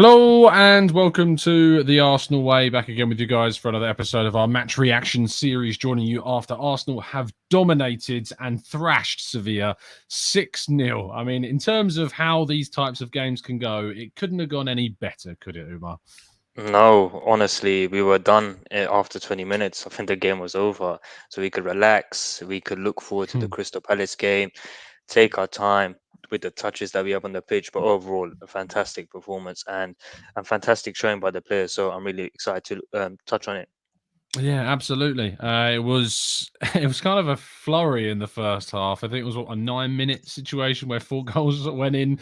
Hello and welcome to the Arsenal Way. Back again with you guys for another episode of our match reaction series. Joining you after Arsenal have dominated and thrashed Sevilla 6-0. I mean, in terms of how these types of games can go, it couldn't have gone any better, could it, Umar? No, honestly, we were done after 20 minutes. I think the game was over. So we could relax. We could look forward to the Hmm. Crystal Palace game, take our time with the touches that we have on the pitch. But overall, a fantastic performance and fantastic showing by the players. So I'm really excited to touch on it. Yeah, absolutely. It was it was kind of a flurry in the first half. I think it was a 9-minute situation where four goals went in.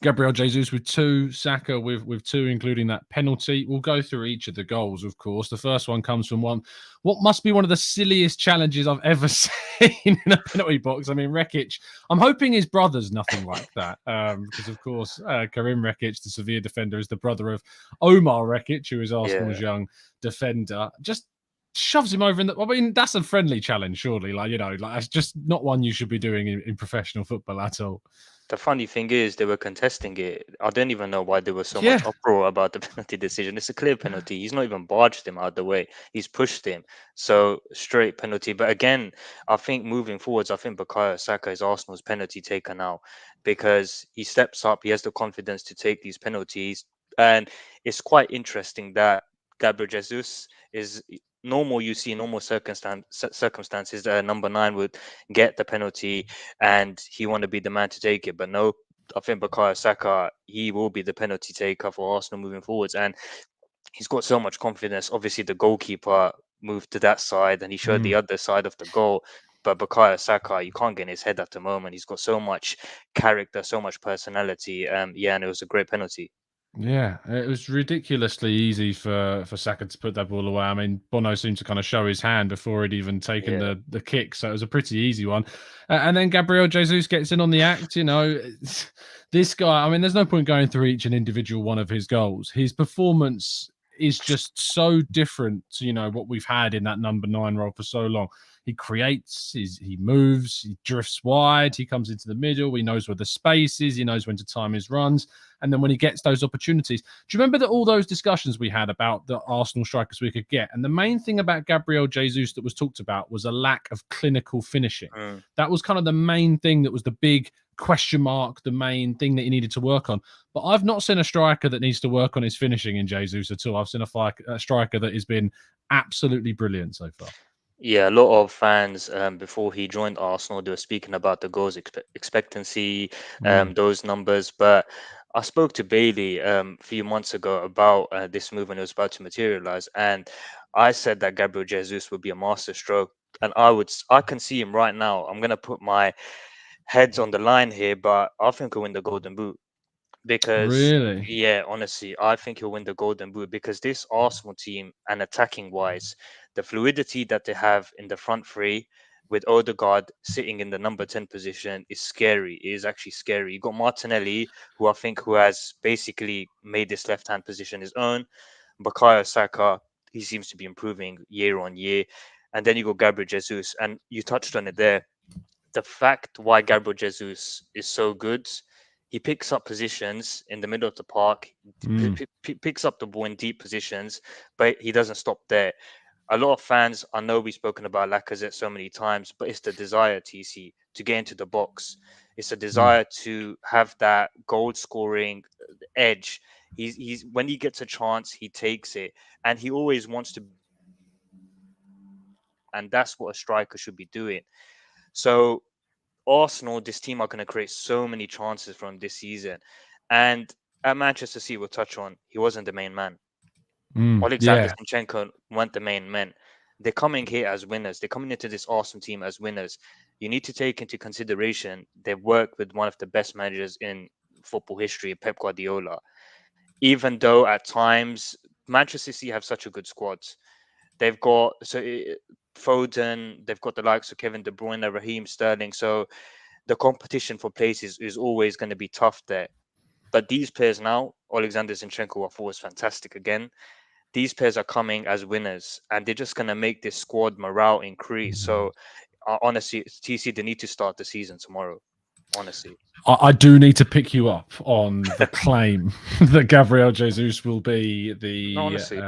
Gabriel Jesus with two, Saka with two, including that penalty. We'll go through each of the goals, of course. The first one comes from what must be one of the silliest challenges I've ever seen in a penalty box. I mean, Rekic. I'm hoping his brother's nothing like that, because of course Karim Rekic, the Sevilla defender, is the brother of Omar Rekic, who is Arsenal's Yeah. young defender. Just shoves him over in the. I mean, that's a friendly challenge, surely. Like it's just not one you should be doing in professional football at all. The funny thing is, they were contesting it. I don't even know why there was so much Yeah, uproar about the penalty decision. It's a clear penalty. He's not even barged him out of the way. He's pushed him. So straight penalty. But again, I think moving forwards, I think Bukayo Saka is Arsenal's penalty taker now because he steps up. He has the confidence to take these penalties. And it's quite interesting that Gabriel Jesus is normal. You see normal circumstances. Number 9 would get the penalty and he want to be the man to take it. But no, I think Bukayo Saka, he will be the penalty taker for Arsenal moving forwards, and he's got so much confidence. Obviously, the goalkeeper moved to that side, and he showed the mm, other side of the goal. But Bukayo Saka, you can't get in his head at the moment. He's got so much character, so much personality. Yeah, and it was a great penalty. yeah. It was ridiculously easy for Saka to put that ball away. I mean, Bono seemed to kind of show his hand before he'd even taken Yeah. the kick, so it was a pretty easy one. And then Gabriel Jesus gets in on the act. This guy. I mean, there's no point going through each and individual one of his goals. His performance is just so different to what we've had in that number 9 role for so long. He creates, he moves, he drifts wide, he comes into the middle, he knows where the space is, he knows when to time his runs. And then when he gets those opportunities, do you remember that all those discussions we had about the Arsenal strikers we could get? And the main thing about Gabriel Jesus that was talked about was a lack of clinical finishing. Mm. That was kind of the main thing that was the big question mark, the main thing that he needed to work on. But I've not seen a striker that needs to work on his finishing in Jesus at all. I've seen a striker that has been absolutely brilliant so far. Yeah, a lot of fans before he joined Arsenal, they were speaking about the goals expectancy, Mm, those numbers. But I spoke to Bailey a few months ago about this move when it was about to materialize, and I said that Gabriel Jesus would be a master stroke, and I can see him right now. I'm gonna put my heads on the line here, but I think he'll win the Golden Boot because. really? Yeah, honestly, I think he'll win the Golden Boot because this Arsenal team and attacking wise, the fluidity that they have in the front three with Odegaard sitting in the number 10 position is scary. It is actually scary. You got Martinelli, who has basically made this left hand position his own. Bukayo Saka, he seems to be improving year on year. And then you got Gabriel Jesus, and you touched on it there. The fact why Gabriel Jesus is so good, he picks up positions in the middle of the park, Mm, picks up the ball in deep positions, but he doesn't stop there. A lot of fans, I know we've spoken about Lacazette so many times, but it's the desire, TC, to get into the box. It's a mm. desire to have that goal scoring edge. He's when he gets a chance, he takes it, and he always wants to. And that's what a striker should be doing. So Arsenal, this team are going to create so many chances from this season. And at Manchester City, we'll touch on, he wasn't the main man. Alexander Yeah. Zinchenko weren't the main men. They're coming here as winners. They're coming into this awesome team as winners. You need to take into consideration they've worked with one of the best managers in football history, Pep Guardiola. Even though at times Manchester City have such a good squad, they've got Foden, they've got the likes of Kevin De Bruyne, Raheem Sterling. So the competition for places is always going to be tough there. But these players now, Alexander Zinchenko, I thought was fantastic again. These players are coming as winners, and they're just going to make this squad morale increase. So honestly, TC, they need to start the season tomorrow. honestly. I do need to pick you up on the claim that Gabriel Jesus will be No, the. honestly.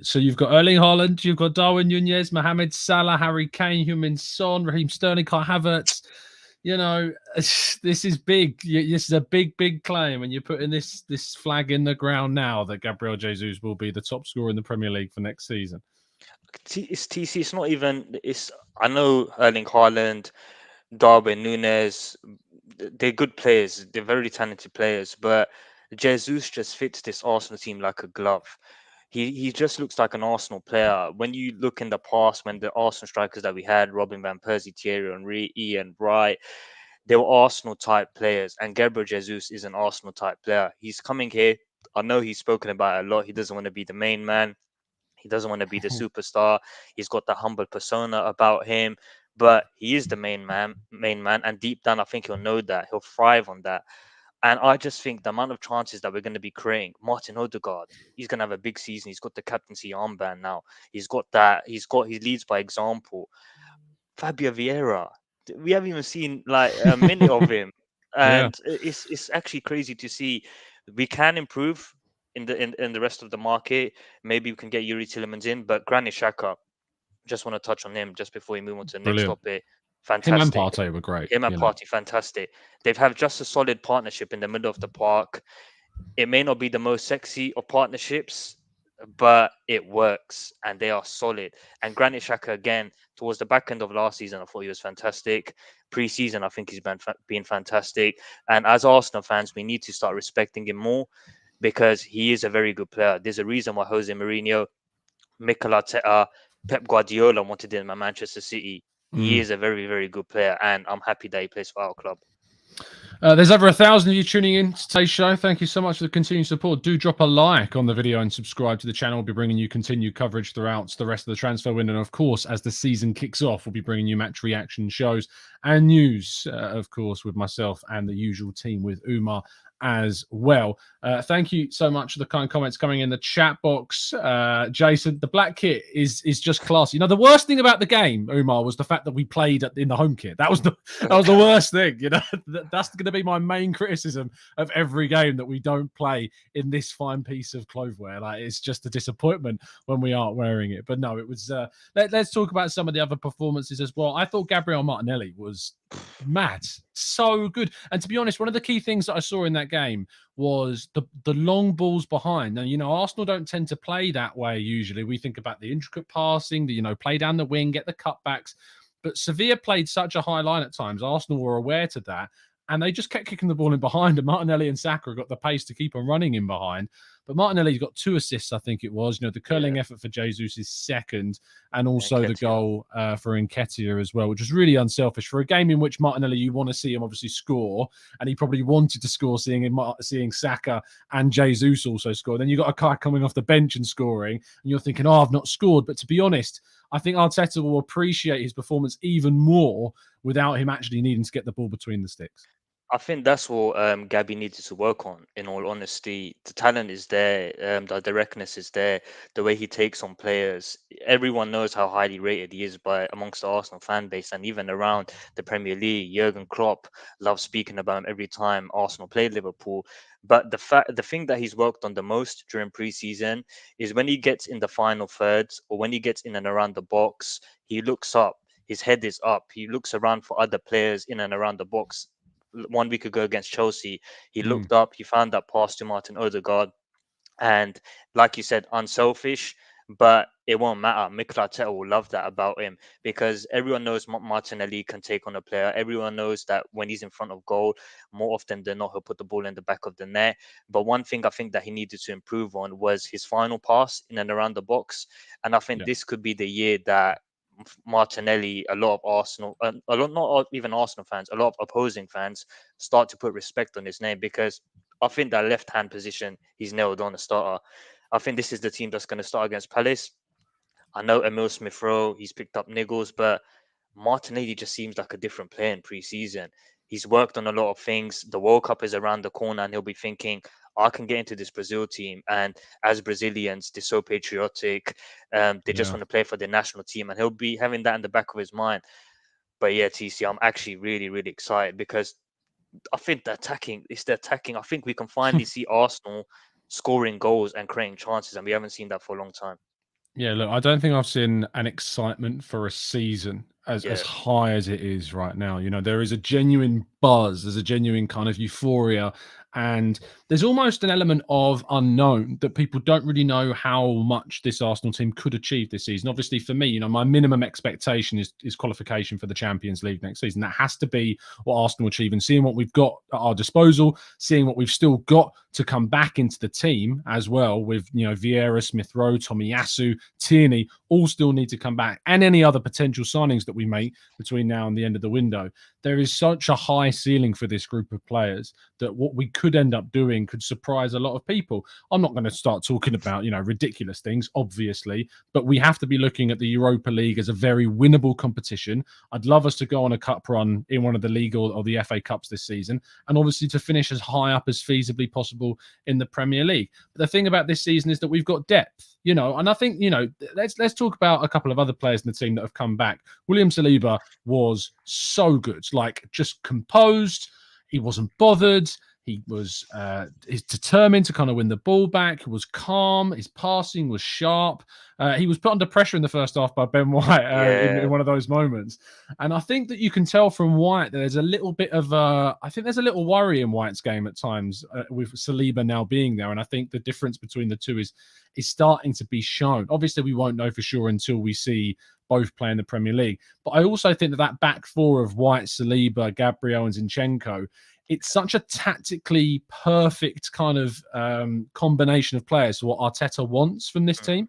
So you've got Erling Haaland, you've got Darwin Nunez, Mohamed Salah, Harry Kane, Heung-min Son, Raheem Sterling, Kai Havertz. You know, this is big. This is a big, big claim, and you're putting this flag in the ground now that Gabriel Jesus will be the top scorer in the Premier League for next season. It's TC. It's not even. It's. I know Erling Haaland, Darwin Nunes. They're good players. They're very talented players. But Jesus just fits this Arsenal team like a glove. He just looks like an Arsenal player. When you look in the past, when the Arsenal strikers that we had, Robin van Persie, Thierry Henry, Ian Wright, they were Arsenal type players. And Gabriel Jesus is an Arsenal type player. He's coming here. I know he's spoken about it a lot. He doesn't want to be the main man. He doesn't want to be the superstar. He's got that humble persona about him, but he is the main man, and deep down, I think he'll know that. He'll thrive on that. And I just think the amount of chances that we're going to be creating, Martin Odegaard, he's going to have a big season. He's got the captaincy armband now. He's got that. He leads by example. Fabio Vieira, we haven't even seen like a minute of him, Yeah, and it's actually crazy to see. We can improve in the rest of the market. Maybe we can get Yuri Tillemans in, but Granit Xhaka, just want to touch on him just before we move on to the next brilliant. topic. Him and Fantastic. Partey were great. Him and You know, Party, fantastic. They've have just a solid partnership in the middle of the park. It may not be the most sexy of partnerships, but it works and they are solid. And Granit Xhaka again towards the back end of last season, I thought he was fantastic. Pre-season, I think he's been fantastic. And as Arsenal fans, we need to start respecting him more because he is a very good player. There's a reason why Jose Mourinho, Mikel Arteta, Pep Guardiola wanted him at Manchester City. He mm. is a very, very good player, and I'm happy that he plays for our club. There's over 1,000 of you tuning in to today's show. Thank you so much for the continued support. Do drop a like on the video and subscribe to the channel. We'll be bringing you continued coverage throughout the rest of the transfer window. And of course, as the season kicks off, we'll be bringing you match reaction shows and news, of course, with myself and the usual team with Umar as well. Thank you so much for the kind comments coming in the chat box. Jason, the black kit is just classy. You know, the worst thing about the game, Umar, was the fact that we played in the home kit. That was the worst thing. You know, that's going to be my main criticism of every game, that we don't play in this fine piece of clotheswear. Like, it's just a disappointment when we aren't wearing it. But no, it was. Let's talk about some of the other performances as well. I thought Gabriel Martinelli was mad, so good. And to be honest, one of the key things that I saw in that game was the long balls behind. Now, you know, Arsenal don't tend to play that way usually. We think about the intricate passing, the, you know, play down the wing, get the cutbacks. But Sevilla played such a high line at times. Arsenal were aware to that, and they just kept kicking the ball in behind. And Martinelli and Saka got the pace to keep on running in behind. But Martinelli's got 2 assists, I think it was. You know, the curling Yeah, effort for Jesus is second, and and also the Nketiah. goal for Nketiah as well, which was really unselfish for a game in which Martinelli, you want to see him obviously score, and he probably wanted to score, seeing Saka and Jesus also score. Then you got a guy coming off the bench and scoring, and you're thinking, oh, I've not scored. But to be honest, I think Arteta will appreciate his performance even more without him actually needing to get the ball between the sticks. I think that's what Gabby needed to work on. In all honesty, the talent is there, the directness is there, the way he takes on players. Everyone knows how highly rated he is by amongst the Arsenal fan base and even around the Premier League. Jurgen Klopp loves speaking about him every time Arsenal play Liverpool. But the thing that he's worked on the most during preseason is when he gets in the final thirds or when he gets in and around the box, he looks up. His head is up. He looks around for other players in and around the box. 1 week ago against Chelsea, he Mm, looked up, he found that pass to Martin Odegaard, and like you said, unselfish. But it won't matter. Mikel Arteta will love that about him because everyone knows Martinelli can take on a player. Everyone knows that when he's in front of goal, more often than not, he'll put the ball in the back of the net. But one thing I think that he needed to improve on was his final pass in and around the box. And I think yeah, this could be the year that Martinelli, a lot of Arsenal, a lot, not even Arsenal fans, a lot of opposing fans start to put respect on his name because I think that left hand position he's nailed on a starter. I think this is the team that's going to start against Palace. I know Emil Smith Rowe, he's picked up niggles, but Martinelli just seems like a different player in pre-season. He's worked on a lot of things. The World Cup is around the corner, and he'll be thinking, I can get into this Brazil team. And as Brazilians, they're so patriotic. They just yeah. want to play for their national team, and he'll be having that in the back of his mind. But yeah, TC, I'm actually really, really excited because I think the attacking, it's the attacking. I think we can finally see Arsenal scoring goals and creating chances, and we haven't seen that for a long time. Yeah, look, I don't think I've seen an excitement for a season as Yeah. high as it is right now. You know, there is a genuine buzz, there's a genuine kind of euphoria, and there's almost an element of unknown that people don't really know how much this Arsenal team could achieve this season. Obviously, for me, you know, my minimum expectation is qualification for the Champions League next season. That has to be what Arsenal achieve, and seeing what we've got at our disposal, seeing what we've still got to come back into the team as well with, you know, Vieira, Smith Rowe, Tomiyasu, Tierney, all still need to come back, and any other potential signings that we make between now and the end of the window. There is such a high ceiling for this group of players that what we could end up doing could surprise a lot of people. I'm not going to start talking about, you know, ridiculous things, obviously, but we have to be looking at the Europa League as a very winnable competition. I'd love us to go on a cup run in one of the league or the FA Cups this season, and obviously to finish as high up as feasibly possible in the Premier League. But the thing about this season is that we've got depth, you know, and I think, you know, let's talk about a couple of other players in the team that have come back. William Saliba was so good, like just composed. He wasn't bothered. He was he's determined to kind of win the ball back. He was calm. His passing was sharp. He was put under pressure in the first half by Ben White in Yeah. one of those moments. And I think that you can tell from White that there's a little bit of I think there's a little worry in White's game at times with Saliba now being there. And I think the difference between the two is starting to be shown. Obviously, we won't know for sure until we see both play in the Premier League. But I also think that back four of White, Saliba, Gabriel, and Zinchenko, it's such a tactically perfect kind of combination of players for what Arteta wants from this Mm. team.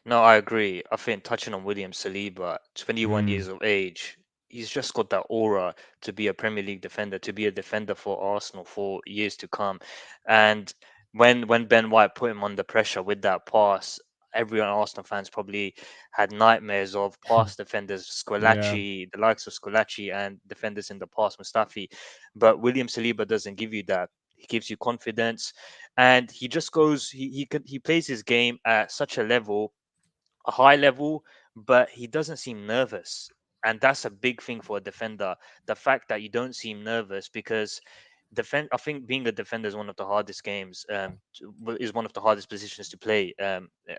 No, I agree. I think touching on William Saliba, 21 Mm, years of age, he's just got that aura to be a Premier League defender, to be a defender for Arsenal for years to come. And when Ben White put him under pressure with that pass, everyone Arsenal fans probably had nightmares of past defenders, yeah. Squillaci, the likes of Squillaci, and defenders in the past, Mustafi. But William Saliba doesn't give you that. He gives you confidence, and he just goes. He plays his game at such a high level, but he doesn't seem nervous. And that's a big thing for a defender. The fact that you don't seem nervous, because I think being a defender is one of the hardest games, is one of the hardest positions to play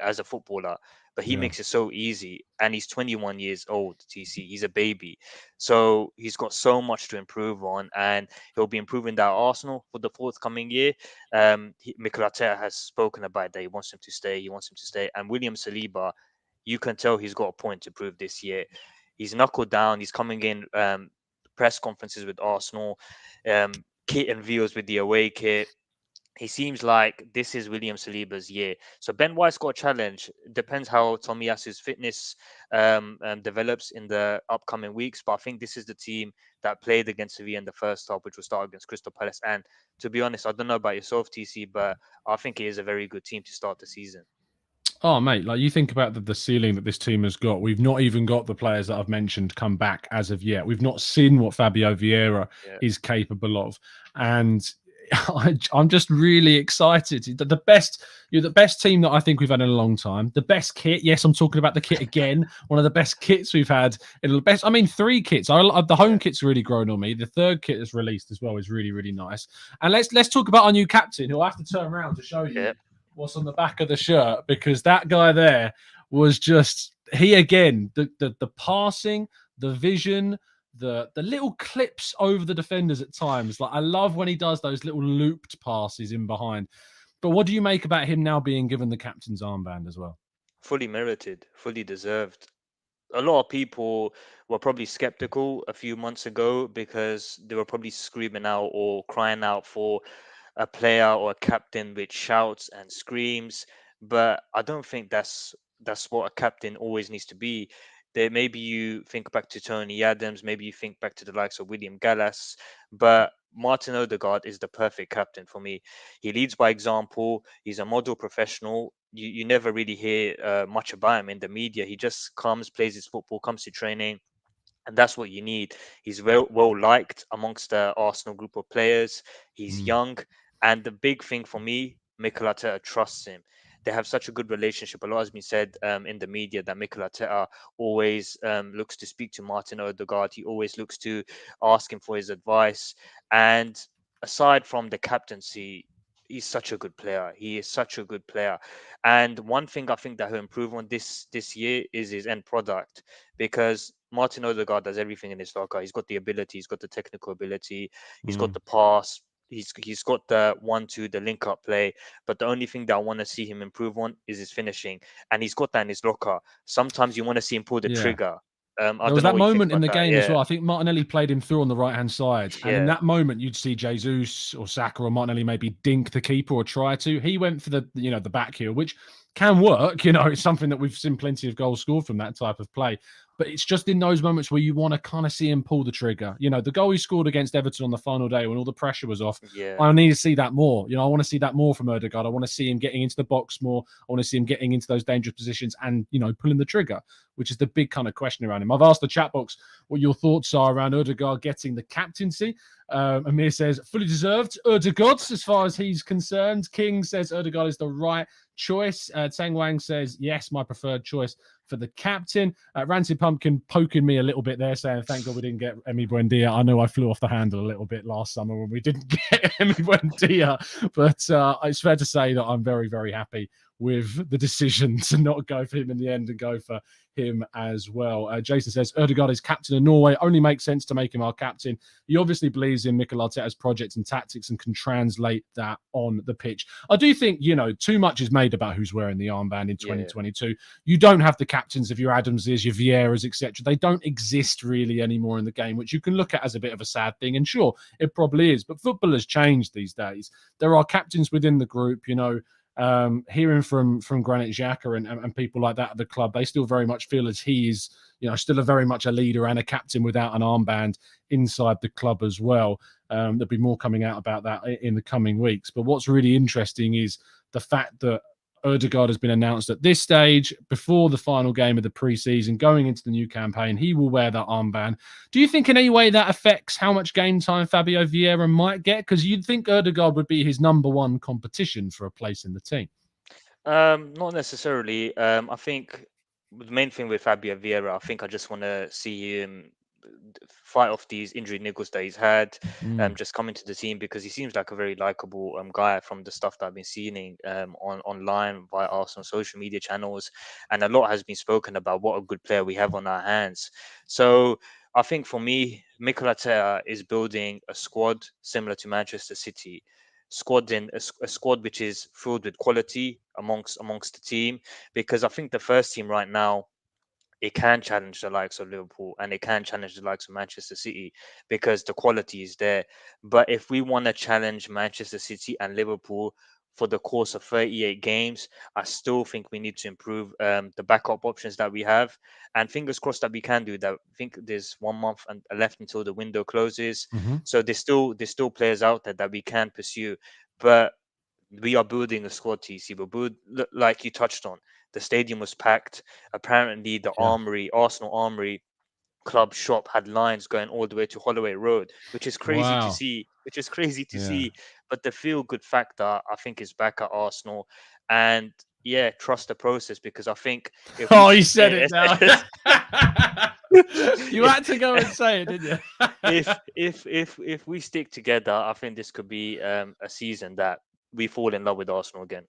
as a footballer. But he Yeah. makes it so easy, and he's 21 years old. TC, he's a baby, so he's got so much to improve on, and he'll be improving that Arsenal for the forthcoming year. Mikel Arteta has spoken about that he wants him to stay. He wants him to stay, and William Saliba, you can tell he's got a point to prove this year. He's knuckled down. He's coming in press conferences with Arsenal, kit and views with the away kit. He seems like this is William Saliba's year. So Ben White's got a challenge. Depends how Tomiyasu's fitness develops in the upcoming weeks. But I think this is the team that played against Sevilla in the first half, which will start against Crystal Palace. And to be honest, I don't know about yourself, TC, but I think it is a very good team to start the season. Oh, mate, like you think about the ceiling that this team has got. We've not even got the players that I've mentioned come back as of yet. We've not seen what Fabio Vieira Yeah. is capable of. And I'm just really excited. The best, you're the best team that I think we've had in a long time. The best kit. Yes, I'm talking about the kit again. One of the best kits we've had in the best. I mean, three kits. The home kit's really grown on me. The third kit that's released as well is really, really nice. And let's talk about our new captain, who I have to turn around to show you Yeah. what's on the back of the shirt, because that guy there was just he again. The passing, the vision, the little clips over the defenders at times. Like I love when he does those little looped passes in behind. But what do you make about him now being given the captain's armband as well? Fully merited, fully deserved. A lot of people were probably skeptical a few months ago because they were probably screaming out or crying out for a player or a captain which shouts and screams. But I don't think that's what a captain always needs to be. There, maybe you think back to Tony Adams, maybe you think back to the likes of William Gallas, but Martin Odegaard is the perfect captain for me. He leads by example. He's a model professional. You never really hear much about him in the media. He just comes, plays his football, comes to training, and that's what you need. He's well liked amongst the Arsenal group of players. He's Mm, young, and the big thing for me, Mikel Arteta trusts him. they have such a good relationship. A lot has been said in the media that Mikel Arteta always looks to speak to Martin Odegaard. He always looks to ask him for his advice. And aside from the captaincy, he's such a good player. He is such a good player. And one thing I think that he'll improve on this year is his end product, because Martin Odegaard does everything in his locker. He's got the ability, he's got the technical ability, he's got the pass, he's got the 1-2, the link up play. But the only thing that I want to see him improve on is his finishing, and he's got that in his locker. Sometimes you want to see him pull the Yeah. trigger. I There don't was know that what you think moment in about the that. game as Yeah, well. I think Martinelli played him through on the right-hand side. And in yeah, that moment, you'd see Jesus or Saka or Martinelli maybe dink the keeper or try to. He went for the back heel, which can work. It's something that we've seen plenty of goals scored from that type of play. But it's just in those moments where you want to kind of see him pull the trigger. The goal he scored against Everton on the final day when all the pressure was off, yeah, I need to see that more. I want to see that more from Odegaard. I want to see him getting into the box more. I want to see him getting into those dangerous positions and, pulling the trigger, which is the big kind of question around him. I've asked the chat box what your thoughts are around Odegaard getting the captaincy. Amir says, fully deserved. Odegaard, as far as he's concerned. King says Odegaard is the right choice. Tang Wang says, yes, my preferred choice for the captain. Rancid Pumpkin poking me a little bit there, saying, thank God we didn't get Emi Buendia. I know I flew off the handle a little bit last summer when we didn't get Emi Buendia, but it's fair to say that I'm very, very happy with the decision to not go for him in the end and go for him as well. Jason says, Odegaard is captain of Norway. Only makes sense to make him our captain. He obviously believes in Mikel Arteta's projects and tactics and can translate that on the pitch. I do think, too much is made about who's wearing the armband in 2022. You don't have the captains of your Adamses, your Vieiras, etc. They don't exist really anymore in the game, which you can look at as a bit of a sad thing. And sure, it probably is. But football has changed these days. There are captains within the group, hearing from Granit Xhaka and people like that at the club, they still very much feel as he is, still very much a leader and a captain without an armband inside the club as well. There'll be more coming out about that in the coming weeks. But what's really interesting is the fact that Odegaard has been announced at this stage before the final game of the pre-season, going into the new campaign. He will wear that armband. Do you think in any way that affects how much game time Fabio Vieira might get? Because you'd think Odegaard would be his number one competition for a place in the team. Not necessarily. I think the main thing with Fabio Vieira, I think I just want to see him fight off these injury niggles that he's had, just coming to the team, because he seems like a very likable guy from the stuff that I've been seeing online via Arsenal social media channels, and a lot has been spoken about what a good player we have on our hands. So I think for me, Mikel Arteta is building a squad similar to Manchester City. A squad which is filled with quality amongst the team, because I think the first team right now, it can challenge the likes of Liverpool and it can challenge the likes of Manchester City because the quality is there. But if we want to challenge Manchester City and Liverpool for the course of 38 games, I still think we need to improve the backup options that we have. And fingers crossed that we can do that. I think there's 1 month left until the window closes. So there's still players out there that we can pursue. But we are building a squad, TC. Like you touched on, the stadium was packed. Apparently, the Yeah. Arsenal Armory club shop had lines going all the way to Holloway Road, which is crazy to Wow. see. Yeah. But the feel good factor, I think, is back at Arsenal. And yeah, trust the process, because I think if we Oh, he said yeah, it now. You had to go and say it, didn't you? if we stick together, I think this could be a season that we fall in love with Arsenal again.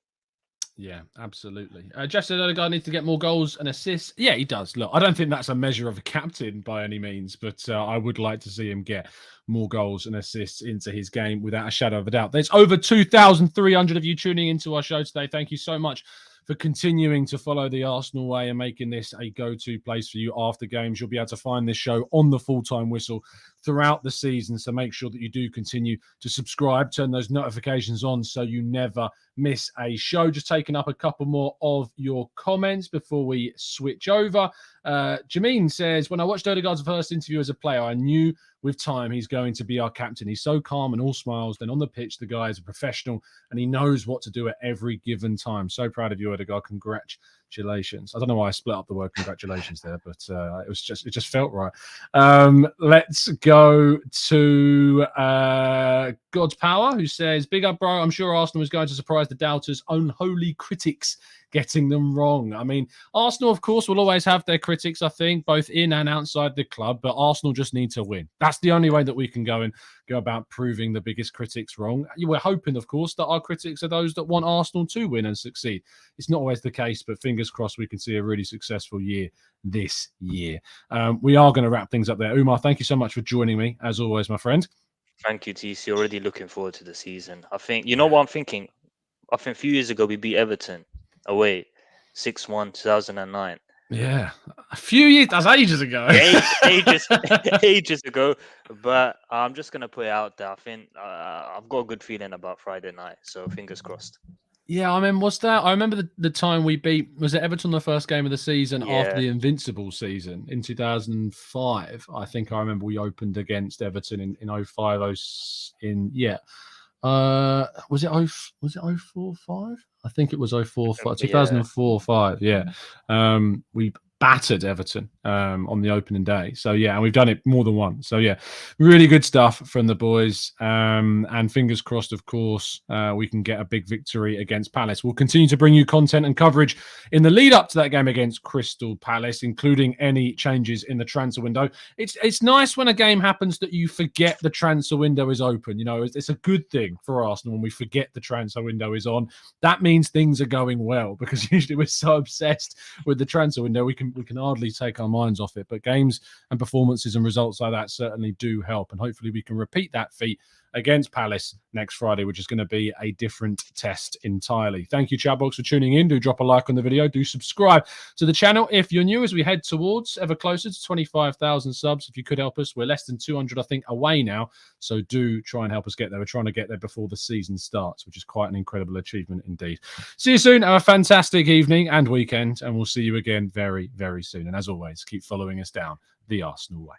Yeah, absolutely. Jeff said Odegaard needs to get more goals and assists. Yeah, he does. Look, I don't think that's a measure of a captain by any means, but I would like to see him get more goals and assists into his game without a shadow of a doubt. There's over 2,300 of you tuning into our show today. Thank you so much for continuing to follow the Arsenal way and making this a go-to place for you after games. You'll be able to find this show on the Full-Time Whistle throughout the season, so make sure that you do continue to subscribe, turn those notifications on so you never miss a show. Just taking up a couple more of your comments before we switch over. Jameen says, when I watched Odegaard's first interview as a player, I knew with time he's going to be our captain. He's so calm and all smiles. Then on the pitch, the guy is a professional and he knows what to do at every given time. So proud of you, Odegaard. Congrats Congratulations. I don't know why I split up the word congratulations there, but it just felt right. Let's go to God's Power, who says, big up, bro. I'm sure Arsenal is going to surprise the doubters, unholy critics getting them wrong. I mean, Arsenal, of course, will always have their critics, I think, both in and outside the club, but Arsenal just need to win. That's the only way that we can go about proving the biggest critics wrong. We're hoping, of course, that our critics are those that want Arsenal to win and succeed. It's not always the case, but fingers crossed we can see a really successful year this year. We are going to wrap things up there. Umar, thank you so much for joining me, as always, my friend. Thank you, TC. Already looking forward to the season. I think, you know what I'm thinking? I think a few years ago we beat Everton away 6-1, 2009. Yeah, a few years, that's ages ago. ages ago. But I'm just going to put it out there. I think I've got a good feeling about Friday night. So fingers crossed. Yeah, I mean, I remember the time we beat, was it Everton the first game of the season after the Invincible season in 2005? I think I remember we opened against Everton in 05, was it 04-05? I think it was 04-05, 2004-05, yeah. We battered Everton on the opening day. So, yeah, and we've done it more than once. So, yeah, really good stuff from the boys. And fingers crossed, of course, we can get a big victory against Palace. We'll continue to bring you content and coverage in the lead up to that game against Crystal Palace, including any changes in the transfer window. It's nice when a game happens that you forget the transfer window is open. You know, it's a good thing for Arsenal when we forget the transfer window is on. That means things are going well, because usually we're so obsessed with the transfer window, we can hardly take our minds off it. But games and performances and results like that certainly do help, and hopefully we can repeat that feat against Palace next Friday, which is going to be a different test entirely. Thank you, Chatbox, for tuning in. Do drop a like on the video. Do subscribe to the channel if you're new, as we head towards ever closer to 25,000 subs. If you could help us, we're less than 200, I think, away now. So do try and help us get there. We're trying to get there before the season starts, which is quite an incredible achievement indeed. See you soon. Have a fantastic evening and weekend, and we'll see you again very, very soon. And as always, keep following us down the Arsenal way.